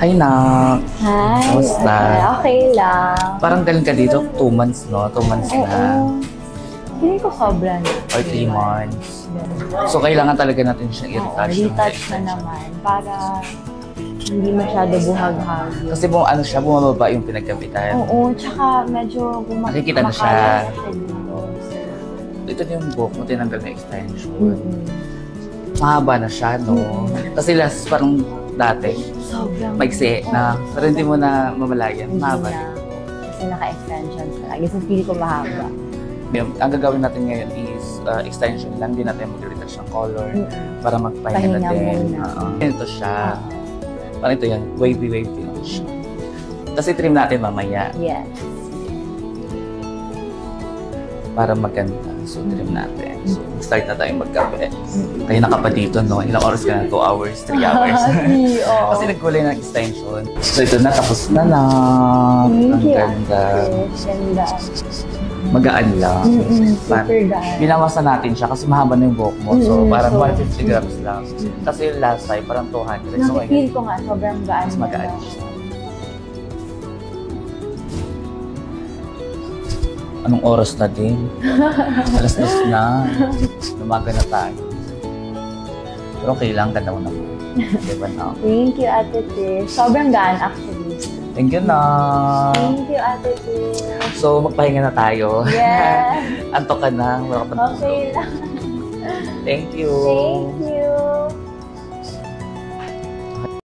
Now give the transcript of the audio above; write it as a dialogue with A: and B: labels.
A: Hi, Nak.
B: Hi.
A: Kamusta?
B: Okay lang.
A: Parang galing ka dito, 2 months, no? 2 months na.
B: Oo. Hindi ko sobra na.
A: Or 3 months. So, kailangan talaga natin siyang i-retouch.
B: Retouch na naman para hindi masyado buhag-hag.
A: Kasi ano siya, bumababa yung pinagkapitan.
B: Oo, tsaka medyo
A: Nakikita na siya.
B: kumakalat na siya dito.
A: Ito na yung buhok mo, tinanggal na extension.
B: Mm-mm.
A: Mahaba na siya, no? Kasi last, parang dati,
B: Sobrang
A: maiksi na, pero hindi mo na mamalayan.
B: Hindi
A: Mahaba.
B: na. Kasi naka-extension pa lagi. So, feel ko mahaba.
A: Ang gagawin natin ngayon is extension lang, hindi natin mag-retouch ng color para magpahinga na
B: Pahinga
A: din.
B: muna.
A: Ito siya. Parang ito yan, wavy finish. Kasi trim natin mamaya
B: Yes.
A: para maganda. So, trim natin. So, start na tayong magkape. Kaya naka pa dito, no? Ilang oras ka na? 2 hours, 3 hours.
B: Oo.
A: Kasi nagkulay ng extension. So, ito na, tapos na lang. Ang ganda.
B: Ganda.
A: Magaan lang.
B: Super gaan.
A: Binawasan natin siya kasi mahaba na yung buhok mo. So, parang
B: so,
A: 150 grams lang. Kasi yung last time, parang 200. So,
B: Nakifeel ko nga, sobrang gaan.
A: mas magaan siya. Anong oras na din? Alas 2 na. Lumaga na tayo. Pero okay lang, ganda mo naman. Diba na?
B: Thank you, Ate Tish. Sobrang gaan, actually.
A: Thank you na.
B: Thank you, Ate Tish.
A: So, magpahinga na tayo.
B: Yes.
A: Antok ka na. Wala ka pa
B: Okay lang.
A: Thank you.
B: Thank you.